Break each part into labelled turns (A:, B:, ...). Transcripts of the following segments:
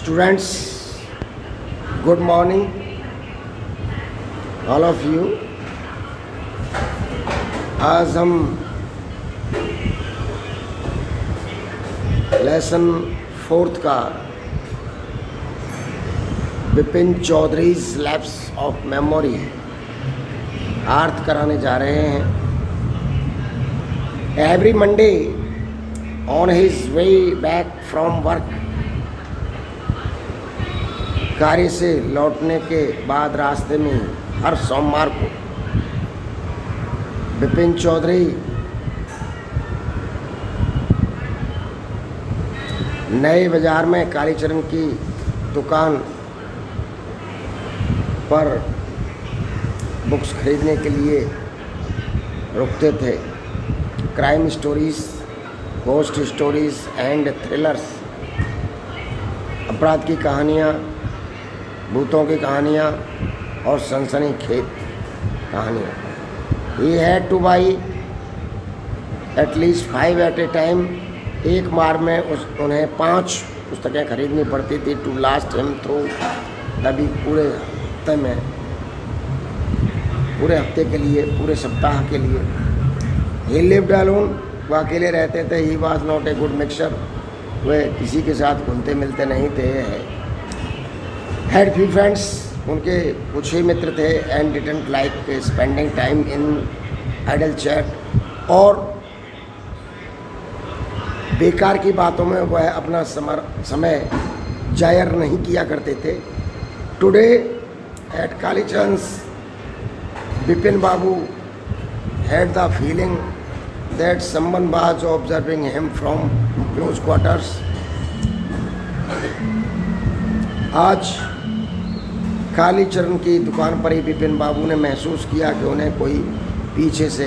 A: Students, good morning all of you. आज हम lesson 4th का Vipin Chowdhury's lapse of memory अर्थ कराने जा रहे हैं। Every Monday on his way back from work, कार्य से लौटने के बाद रास्ते में हर सोमवार को विपिन चौधरी नए बाजार में कालीचरण की दुकान पर बुक्स खरीदने के लिए रुकते थे। Crime stories, ghost stories and thrillers, अपराध की कहानियाँ, भूतों की कहानियाँ और सनसनीखेज कहानियाँ। He had to buy at least 5 at a time। एक बार में उन्हें 5 पुस्तकें खरीदनी पड़ती थी। टू लास्ट हिम थ्रू तभी पूरे हफ्ते के लिए, पूरे सप्ताह के लिए। He lived alone, वह अकेले रहते थे। He was not a good mixer, वे किसी के साथ घुलते मिलते नहीं थे। Had few friends, उनके कुछ ही मित्र थे। And didn't like spending time in idle chat, और बेकार की बातों में वह अपना समय जायर नहीं किया करते थे। Today at Kalicharan's, Vipin Babu had the feeling that someone was observing him from close quarters। आज कालीचरण की दुकान पर ही विपिन बाबू ने महसूस किया कि उन्हें कोई पीछे से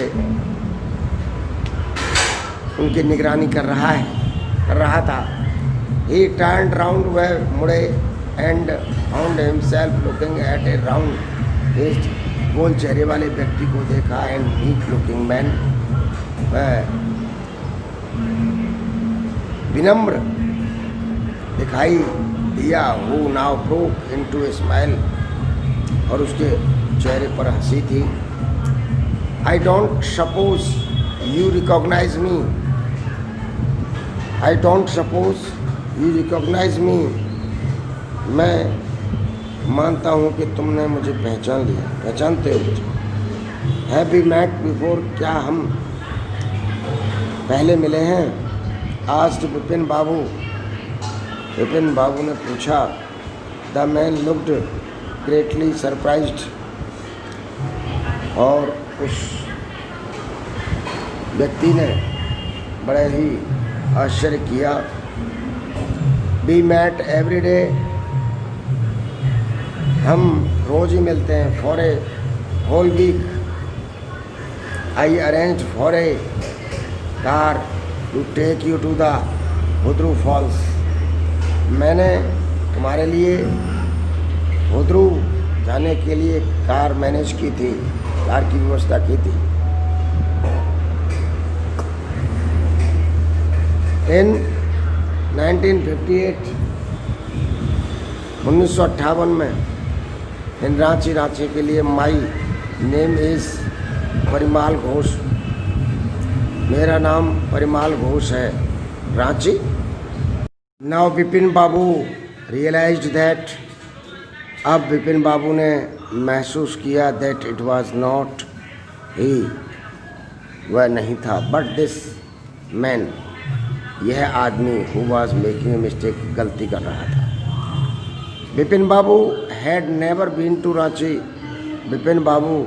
A: उनकी निगरानी कर रहा था। He turned round, वह मुड़े and found himself looking at a round-faced, गोल चेहरे वाले व्यक्ति को देखा। and neat-looking man, वह विनम्र दिखाई दिया। who now broke into a smile, और उसके चेहरे पर हंसी थी। I don't suppose you recognize me। I don't suppose you recognize me। मैं मानता हूँ कि तुमने मुझे पहचानते हो मुझे। Have we met before, क्या हम पहले मिले हैं? Asked विपिन बाबू, विपिन बाबू ने पूछा। The man looked greatly surprised, और उस व्यक्ति ने बड़े ही आश्चर्य किया। वी मैट एवरी डे, हम रोज़ ही मिलते हैं। For a whole week I arrange for a car to take you to the Hudru falls. मैंने तुम्हारे लिए हुद्रू जाने के लिए कार मैनेज की थी, कार की व्यवस्था की थी। इन 1958, 1958 में इन रांची के लिए। My name is Parimal Ghosh, मेरा नाम परिमाल घोष है। Ranchi. Now Vipin Babu realised that, अब विपिन बाबू ने महसूस किया that it was not he, वह नहीं था, बट दिस मैन, यह आदमी, who was making a mistake, गलती कर रहा था। Vipin Babu had never been to Ranchi, Vipin Babu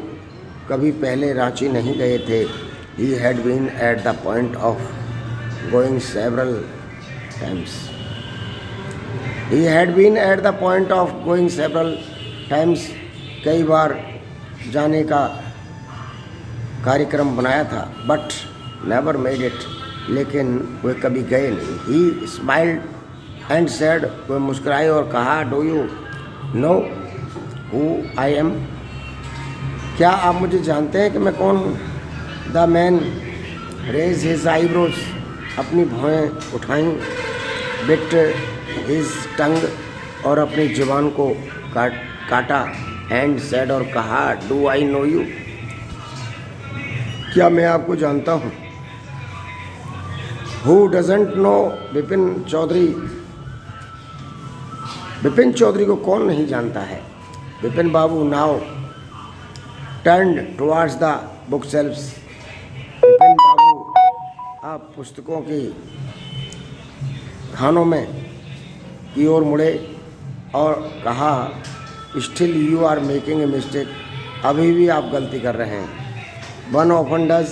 A: कभी पहले रांची नहीं गए थे। He had been at the point of going several times, he had been at the point of going several times, कई बार जाने का कार्यक्रम बनाया था। बट नेवर मेड इट, लेकिन वे कभी गए नहीं। ही स्माइल्ड एंड सेड, वे मुस्कुराए और कहा। Do you know who I am, क्या आप मुझे जानते हैं कि मैं कौन हूँ? The man raised his eyebrows, अपनी भौहें उठाईं। बिट हिज टंग, और अपनी जुबान को काटा एंड सेड और कहा, डू आई नो यू, क्या मैं आपको जानता हूँ? Who doesn't know Vipin Chowdhury, Vipin Chowdhury को कौन नहीं जानता है? Vipin Babu now turn towards the book shelves. Vipin Babu आप पुस्तकों की खानों में की ओर मुड़े और कहा, still you are making a mistake, अभी भी आप गलती कर रहे हैं। वन ऑफन डज,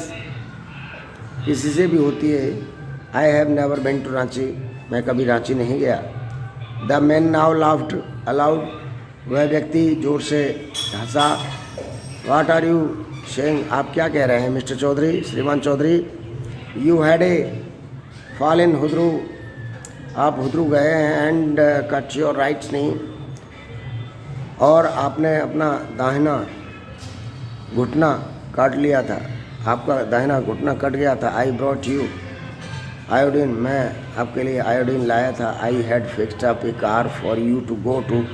A: किसी से भी होती है। I have never been to Ranchi, मैं कभी रांची नहीं गया। The man now laughed aloud, वह व्यक्ति जोर से हंसा। वाट आर यू सेइंग, आप क्या कह रहे हैं मिस्टर चौधरी, श्रीमान Chowdhury? You had a fall in Hudru, आप हुद्रू गए हैं एंड कट योर राइट्स नहीं, और आपने अपना दाहिना घुटना काट लिया था, आपका दाहिना घुटना कट गया था। आई ब्रॉट यू आयोडीन, मैं आपके लिए आयोडीन लाया था। I had fixed up a car for you to go to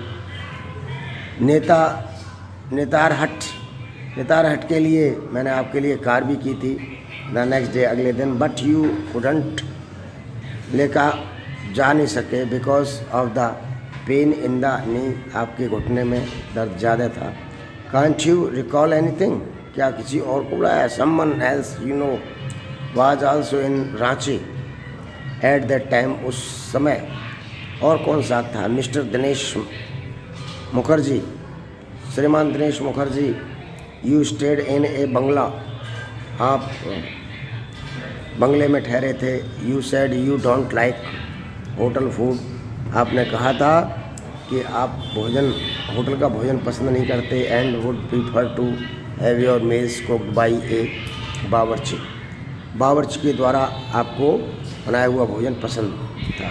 A: Netarhat के लिए मैंने आपके लिए कार भी की थी द नेक्स्ट डे, अगले दिन। बट यू कुडंट, लेकर जा नहीं सके because of the pain in the knee, आपके घुटने में दर्द ज़्यादा था। कांट यू रिकॉल एनीथिंग, क्या किसी और को बुलाया? Someone else you know was also in Ranchi at that time, उस समय और कौन सा था? मिस्टर दिनेश मुखर्जी, श्रीमान Dinesh Mukherjee. You stayed in a bungalow, आप बंगले में ठहरे थे। You said you don't like hotel food, आपने कहा था कि आप होटल का भोजन पसंद नहीं करते। And would prefer to have your meals cooked by a बावर्ची के द्वारा आपको बनाया हुआ भोजन पसंद था।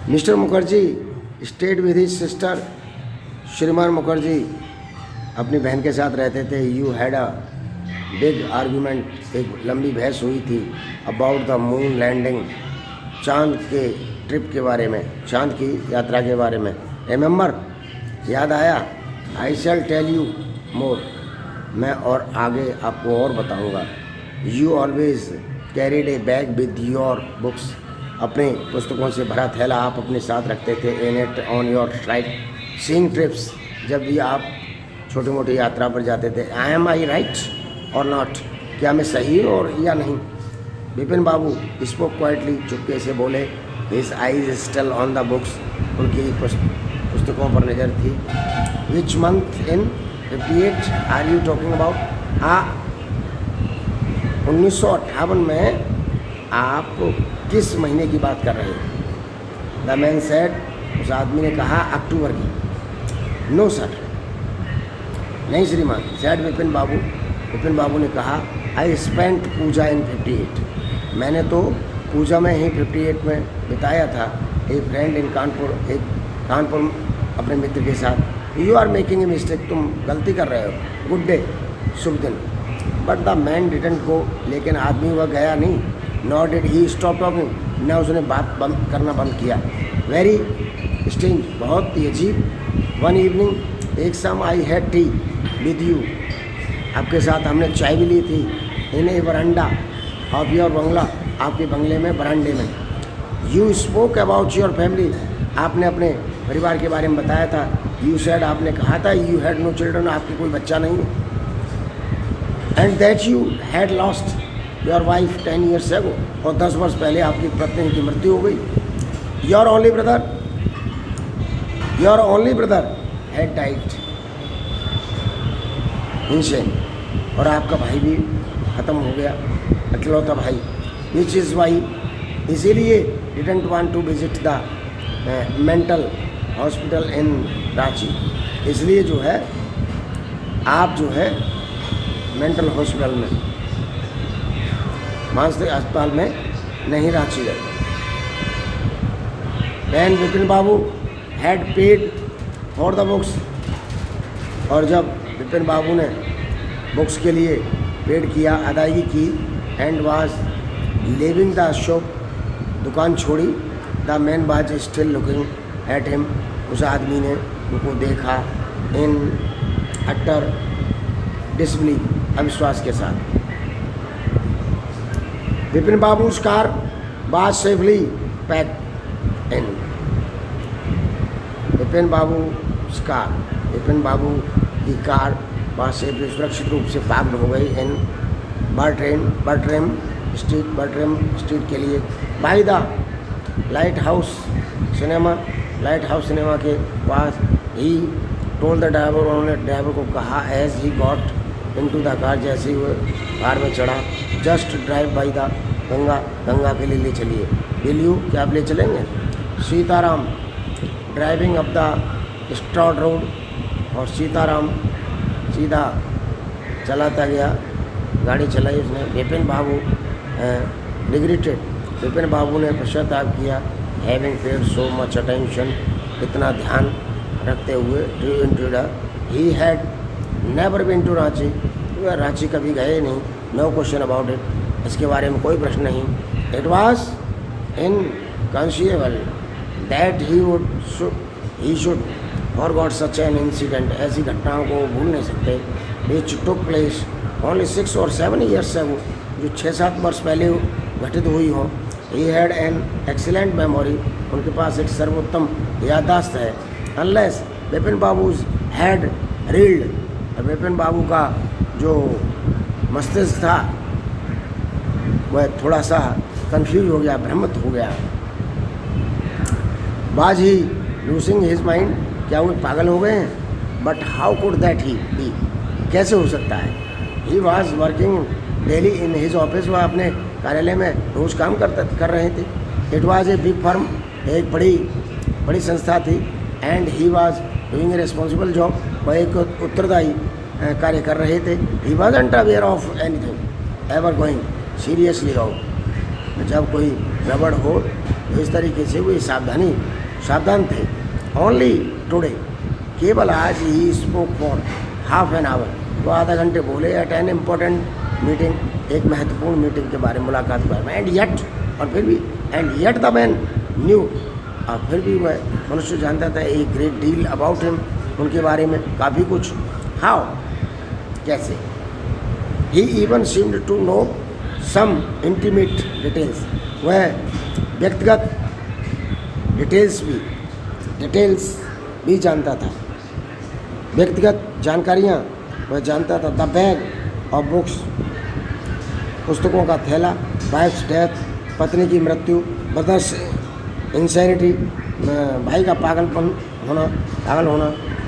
A: Mister Mukherjee stayed with his sister, श्रीमान मुखर्जी अपनी बहन के साथ रहते थे। You had a big argument, एक लंबी बहस हुई थी। अबाउट द मून लैंडिंग, चांद के ट्रिप के बारे में, चांद की यात्रा के बारे में। रिमेंबर, याद आया? आई शैल टेल यू मोर, मैं और आगे आपको और बताऊंगा। You always carried A bag with your books, अपने पुस्तकों से भरा थैला आप अपने साथ रखते थे। In it on your right seeing trips, जब भी आप छोटी मोटी यात्रा पर जाते थे। आई एम आई राइट और नॉट, क्या मैं सही हूँ और या नहीं? विपिन बाबू स्पोक क्वाइटली, चुपके से बोले। His eyes still on the books, उनकी पुस्तकों पर नज़र थी। Which month in 58 are you talking about? 1958 में आप किस महीने की बात कर रहे हैं? द मैन सेड, उस आदमी ने कहा, अक्टूबर की। नो सर, नहीं श्रीमान। सेड विपिन बाबू, विपिन बाबू ने कहा, आई स्पेंट पूजा इन 58, मैंने तो पूजा में ही 58 में बिताया था। ए फ्रेंड इन कानपुर, एक कानपुर अपने मित्र के साथ। You are making a mistake, तुम गलती कर रहे हो। गुड डे, शुभ दिन। But the man didn't go, लेकिन आदमी वह गया नहीं। Not did he stop talking, न उसने बात बंद करना बंद किया। वेरी स्ट्रेंज, बहुत ही अजीब। वन इवनिंग, एक शाम, I had T with you, आपके साथ हमने चाय भी ली थी। इन ए वरांडा ऑफ योर बंगला, आपके बंगले में, बरांडे में। You spoke about your family, आपने अपने परिवार के बारे में बताया था। यू सेड, आपने कहा था, यू हैड नो चिल्ड्रन, आपके कोई बच्चा नहीं। And that you had lost your wife 10 years ago, और 10 वर्ष पहले आपकी पत्नी की मृत्यु हो गई। Your only brother had died insane, और आपका भाई भी ख़त्म हो गया, अकेलौता भाई। विच इज़ वाई, इसीलिए didn't want to visit the mental hospital in Ranchi, इसलिए जो है आप जो है मेंटल हॉस्पिटल में, मानसिक अस्पताल में नहीं रांची गए। Then Vipin Babu had paid for the books, और जब विपिन बाबू ने बुक्स के लिए पेड किया, अदायगी की। And was living the shop, दुकान छोड़ी। The man was still looking at him, उस आदमी ने उनको देखा इन अटर डिसबिलीफ, अविश्वास के साथ। Vipin बाबू's car was safely packed in। Vipin बाबू's car, Vipin बाबू की कार वहाँ से सुरक्षित रूप से पार्क्ड हो गई इन बर्ट्रेम स्ट्रीट के लिए, by the lighthouse cinema के पास। ही टोल्ड द ड्राइवर, उन्होंने ड्राइवर को कहा, as he got into the car, जैसे ही वह कार में चढ़ा, just drive by the Ganga के लिए ले चलिए। विल यू, क्या आप ले चलेंगे? Sitaram driving up the strand road, और सीताराम सीधा चलाता गया, गाड़ी चलाई उसने। विपिन बाबू रिग्रेटेड, विपिन बाबू ने पश्चाताप किया, having paid so much attention, इतना ध्यान रखते हुए, he had never been to Ranchi, वह रांची कभी गए नहीं, नो क्वेश्चन अबाउट इट, इसके बारे में कोई प्रश्न नहीं। It was inconceivable that he should forgot such an incident, ऐसी घटनाओं को भूल नहीं सकते, विच took place only 6 or 7 years ago, जो 6-7 वर्ष पहले घटित हुई हो। He had an excellent memory, उनके पास एक सर्वोत्तम याददाश्त है। Unless Vipin Babu had reeled, Vipin Babu का जो मस्तिष्क था वह थोड़ा सा कंफ्यूज हो गया, भ्रमित हो गया। Was he losing his mind, क्या वो पागल हो गए हैं? But how could that he be, कैसे हो सकता है? He was working daily in his office, वह अपने कार्यालय में रोज़ काम कर रहे थे। It was a big firm, एक बड़ी संस्था थी। And he was doing a responsible job, वह एक उत्तरदायी कार्य कर रहे थे। He wasn't aware of anything ever going seriously wrong, जब कोई गड़बड़ हो तो इस तरीके से वो सावधान थे। ओनली टुडे, केवल आज he spoke for half an hour, वो आधा घंटे बोले एट एन इम्पोर्टेंट मीटिंग, एक महत्वपूर्ण मीटिंग के बारे में, मुलाकात के बारे में। एंड येट, और फिर भी, and yet the man knew, और फिर भी वह मनुष्य जानता था a great deal about him, उनके बारे में काफ़ी कुछ। हाउ, कैसे? He even seemed to know some intimate details, वह व्यक्तिगत डिटेल्स भी जानता था, व्यक्तिगत जानकारियाँ वह जानता था। द बैग ऑफ बुक्स, पुस्तकों का थैला। वाइफ्स डेथ, पत्नी की मृत्यु। ब्रदर्स इंसैनिटी, भाई का पागल होना।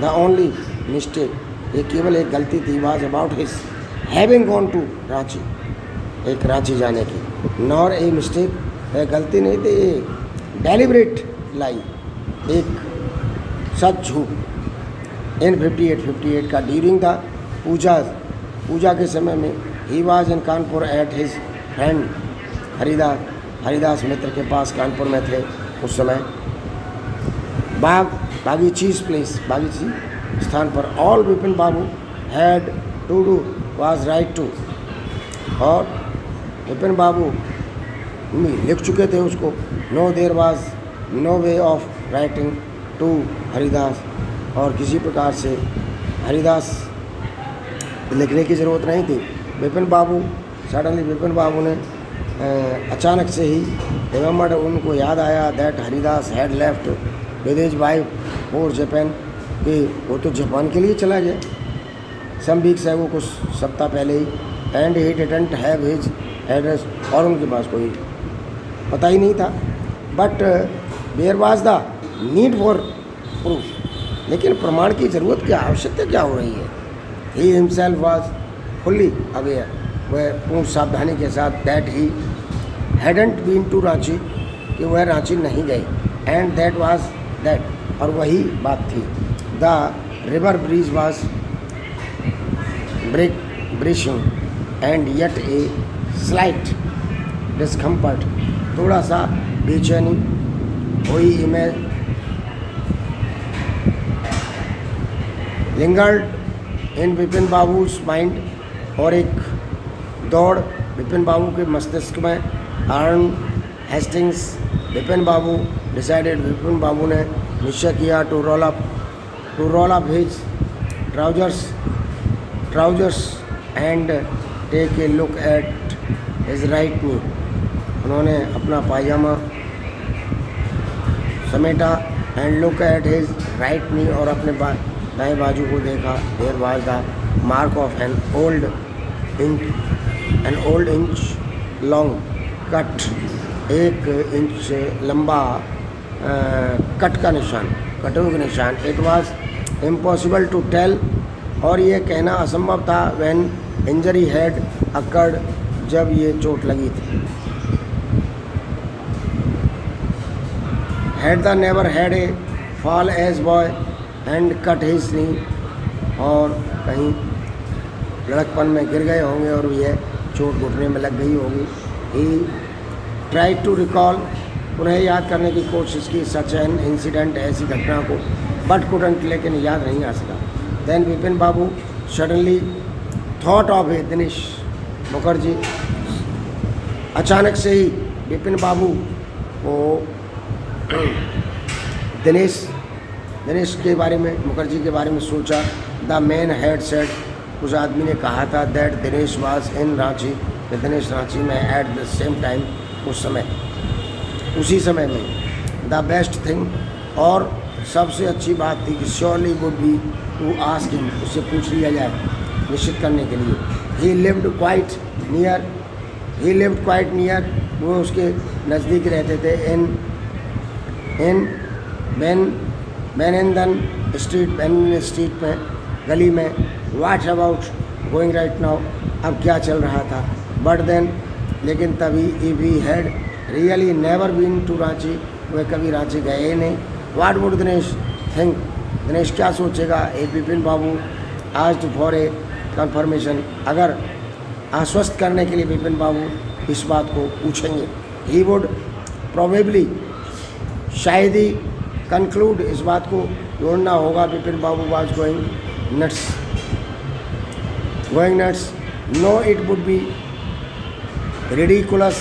A: द ओनली मिस्टेक, ये केवल एक गलती थी, was about his having gone to Ranchi, एक रांची जाने की। नॉर ए मिस्टेक, वह गलती नहीं थी, डेलिब्रेट लाई, एक सच झूठ। इन 58 का ड्यूरिंग द पूजा के समय में, he was in Kanpur at his friend Haridas Mitra के पास कानपुर में थे उस समय। बागीची स्थान पर। All Vipin Babu had to do was write to, और विपिन बाबू लिख चुके थे उसको। No there was no way of writing to Haridas, और किसी प्रकार से हरिदास लिखने की ज़रूरत नहीं थी। विपिन बाबू ने अचानक से ही रिमेंबर्ड, उनको याद आया that Haridas had left with his wife for Japan, कि वो तो जापान के लिए चला गया सम वीक्स है, वो कुछ सप्ताह पहले ही। And he didn't have his address, और उनके पास कोई पता ही नहीं था। But there was the need for proof, लेकिन प्रमाण की ज़रूरत क्या, आवश्यकता क्या हो रही है? He himself was fully aware, वह पूर्ण सावधानी के साथ, that he hadn't been to Ranchi, कि वह रांची नहीं गए। एंड दैट वाज दैट, और वही बात थी। The river bridge was brushing and yet a slight discomfort, थोड़ा सा बेचैनी हुई। Image lingered in Vipin Babu's mind, और एक दौड़ विपिन बाबू के मस्तिष्क में। Earn Hastings Vipin Babu decided, Vipin Babu ने निश्चय किया to roll up his trousers and take a look at his right knee. उन्होंने अपना पायजामा समेटा and look at his right knee, और अपने दाएं बाजू को देखा। There was the mark of an old inch long cut, 1 inch लंबा कट का निशान, कटों का निशान। It was impossible to tell, और ये कहना असंभव था, व्हेन इंजरी हैड अकर्ड, जब ये चोट लगी थी। Had the never had a fall as boy and cut his knee, और कहीं लड़कपन में गिर गए होंगे और यह चोट घुटने में लग गई होगी। ही ट्राई टू रिकॉल, उन्हें याद करने की कोशिश की, सच एन इंसिडेंट, ऐसी घटना को, बट कुडंट, लेकिन याद नहीं आ सका। Then Vipin Babu suddenly thought of a Dinesh Mukherjee, अचानक से ही विपिन बाबू को दिनेश के बारे में, मुखर्जी के बारे में सोचा। द मैन हैड सेड, उस आदमी ने कहा था, that Dinesh was in Ranchi, Dinesh Ranchi में एट द सेम टाइम, उसी समय में। द बेस्ट थिंग, और सबसे अच्छी बात थी कि surely would be to ask him, उससे पूछ लिया जाए, निश्चित करने के लिए। ही लिव्ड क्वाइट नियर, वो उसके नज़दीक रहते थे। इन बेनेंदन स्ट्रीट में, गली में। What about going right now, अब क्या चल रहा था। बट देन, लेकिन तभी, if he had really never been to Ranchi, वह कभी रांची गए ही नहीं। What would Dinesh think, Dinesh क्या सोचेगा। A Vipin Babu asked for a confirmation, अगर आश्वस्त करने के लिए विपिन बाबू इस बात को पूछेंगे। ही वुड प्रोबेबली, शायद ही, कंक्लूड, इस बात को जोड़ना होगा। Vipin Babu was going nuts, no it would be ridiculous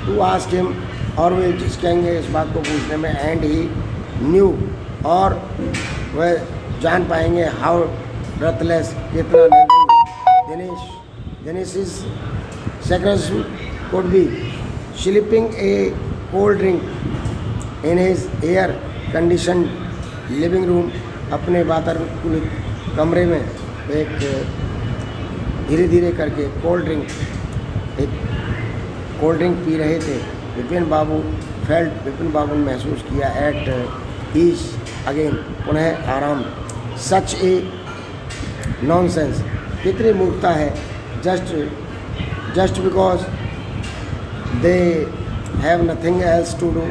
A: to ask him, और वे झिझकेंगे इस बात को पूछने में। एंड ही न्यू, और वह जान पाएंगे, हाउ रथलेस, कितना Dinesh is secretary could be sleeping A cold drink in his air condition living room, अपने वातानुकूलित कमरे में एक धीरे धीरे करके कोल्ड ड्रिंक पी रहे थे। विपिन बाबू ने महसूस किया, एट ईज अगेन, पुनः आराम। सच ए नॉनसेंस, कितनी मूर्खता है। Just because they have nothing else to do,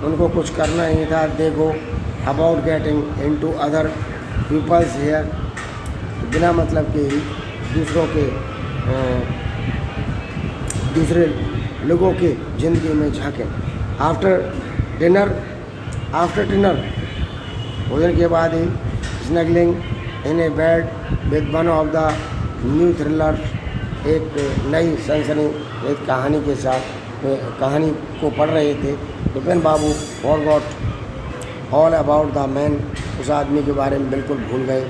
A: उनको कुछ करना नहीं था। They go about getting in to other people's hair, बिना मतलब के ही दूसरे लोगों के ज़िंदगी में झाँकें। आफ्टर डिनर, भोजन के बाद ही, snuggling in a bed with one of the new thriller, एक नई सनसनी एक कहानी के साथ कहानी को पढ़ रहे थे। Vipin Babu forgot all about the man, उस आदमी के बारे में बिल्कुल भूल गए।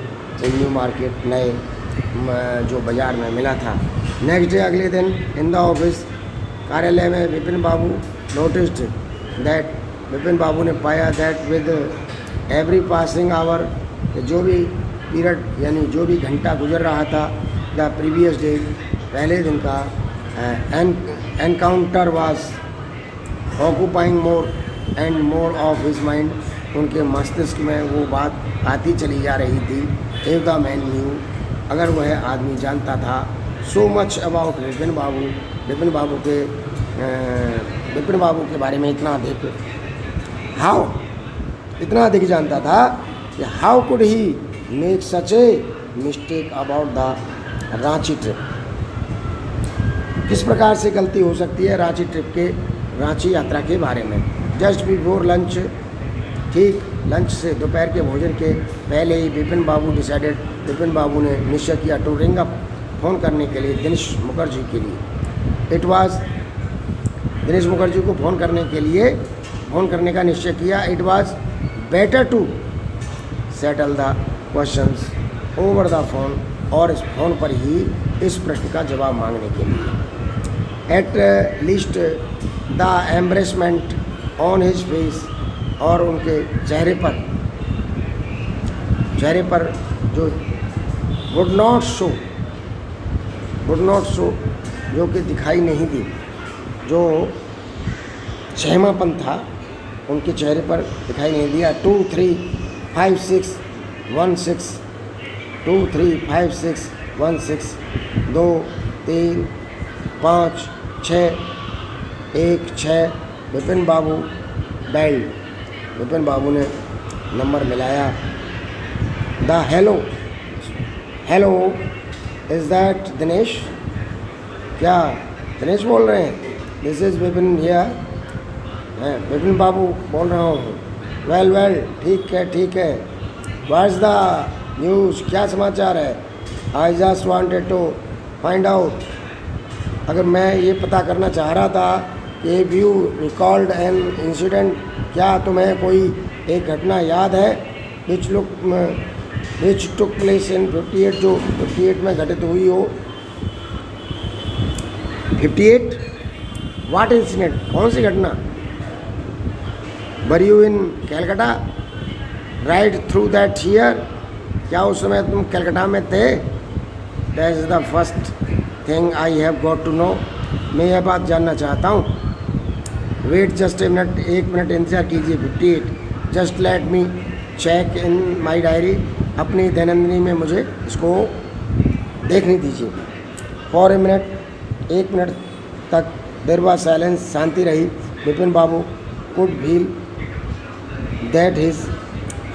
A: न्यू मार्केट, नए जो बाज़ार में मिला था। नेक्स्ट डे, अगले दिन, इन द ऑफिस, कार्यालय में, विपिन बाबू नोटिस्ड दैट, विपिन बाबू ने पाया, that with every passing hour, जो भी पीरियड यानी जो भी घंटा गुजर रहा था, द प्रीवियस डे, पहले दिन का, encounter was occupying more and more of his mind, उनके मस्तिष्क में वो बात आती चली जा रही थी। इफ द मैन न्यू, अगर वह आदमी जानता था, so much about Vipin Babu के बारे में इतना अधिक जानता था कि how could he make such a mistake about the Ranchi trip, किस प्रकार से गलती हो सकती है रांची यात्रा के बारे में। जस्ट बिफोर लंच, ठीक लंच से दोपहर के भोजन के पहले ही, विपिन बाबू ने निश्चय किया टू रिंग अप, फ़ोन करने के लिए दिनेश मुखर्जी के लिए। इट वॉज दिनेश मुखर्जी को फ़ोन करने का निश्चय किया। It was better to settle the questions over the phone, और इस फोन पर ही इस प्रश्न का जवाब मांगने के लिए। At least the embarrassment on his face, और उनके चेहरे पर जो वुड नॉट शो जो कि दिखाई नहीं दी, जो सहमापन था उनके चेहरे पर दिखाई नहीं दिया। 2 3 5 6 1 6 2 3 5 6 1 6 2 3 5 6 1 6 विपिन बाबू डायल्ड। विपिन बाबू ने नंबर मिलाया। The hello is that Dinesh? क्या दिनेश बोल रहे हैं? This is Vipin here. मैं विपिन बाबू बोल रहा हूँ। वेल ठीक है। What's the news? क्या समाचार है? I just wanted to find out. अगर मैं ये पता करना चाह रहा था कि if you recalled an incident, क्या तुम्हें कोई एक घटना याद है विच टुक प्लेस इन 58, जो 58 में घटित हुई हो। 58? What incident? कौन सी घटना? Were you in Calcutta right through that year? क्या उस समय तुम कलकत्ता में थे? That is the first thing I have got to know. मैं यह बात जानना चाहता हूँ। Wait just a minute, 1 minute इंतज़ार कीजिए। 58, just let me check in my diary. अपनी दैनंदिनी में मुझे इसको देखने दीजिए। फॉर ए मिनट, 1 मिनट तक देर वॉज साइलेंस, शांति रही। Vipin Babu could feel that his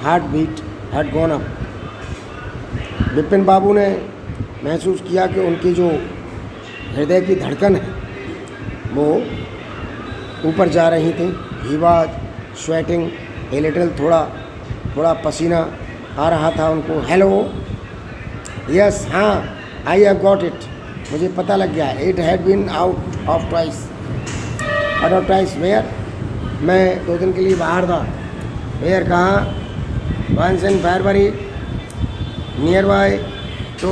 A: heart beat had gone up. Vipin Babu ने महसूस किया कि उनकी जो हृदय की धड़कन है वो ऊपर जा रही थी। He was sweating a little, थोड़ा पसीना आ रहा था उनको। हेलो, यस, हाँ, आई हैव गॉट इट, मुझे पता लग गया। It had been out of twice. Where? मैं 2 दिन के लिए बाहर था। वेयर? कहाँ? Once in February near by to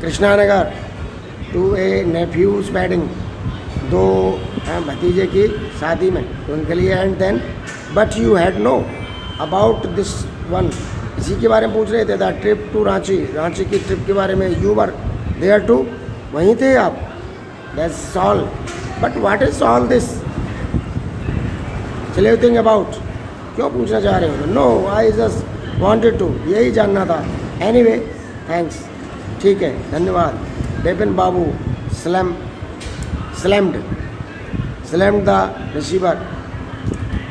A: Krishnanagar to a nephew's wedding, 2 भतीजे की शादी में, तो उनके लिए। And then but you had know about this one, इसी के बारे में पूछ रहे थे। द ट्रिप टू रांची की ट्रिप के बारे में। यू वर देयर टू, वहीं थे आप। That's all. But what is all this? चले थिंक अबाउट, क्यों पूछना चाह रहे हो? No, I just wanted to, यही जानना था। एनीवे, थैंक्स, ठीक है, धन्यवाद। Vipin Babu slammed the receiver.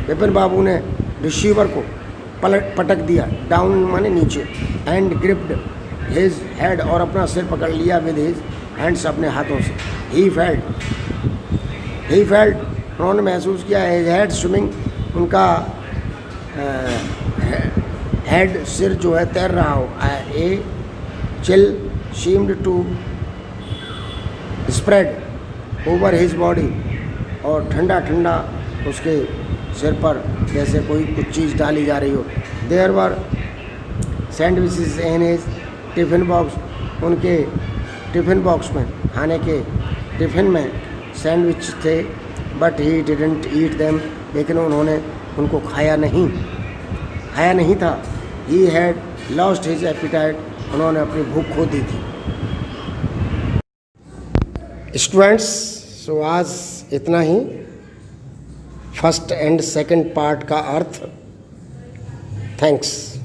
A: Vipin Babu ने रिसीवर को पटक दिया, डाउन माने नीचे। एंड ग्रिप्ड हिज हेड, और अपना सिर पकड़ लिया विद हिज हैंड्स, अपने हाथों से। ही फेल्ट, उन्होंने महसूस किया। हिज हेड स्विमिंग, उनका हेड, सिर जो है तैर रहा हो। A chill seemed to spread over his body, और ठंडा उसके सिर पर जैसे कोई कुछ चीज़ डाली जा रही हो। There were sandwiches in his tiffin box, उनके टिफ़िन बॉक्स में, खाने के टिफ़िन में सैंडविच थे। But he didn't eat them, लेकिन उन्होंने उनको खाया नहीं था। He had lost his appetite, उन्होंने अपनी भूख खो दी थी। स्टूडेंट्स, सो आज इतना ही। फर्स्ट एंड सेकंड पार्ट का अर्थ। थैंक्स।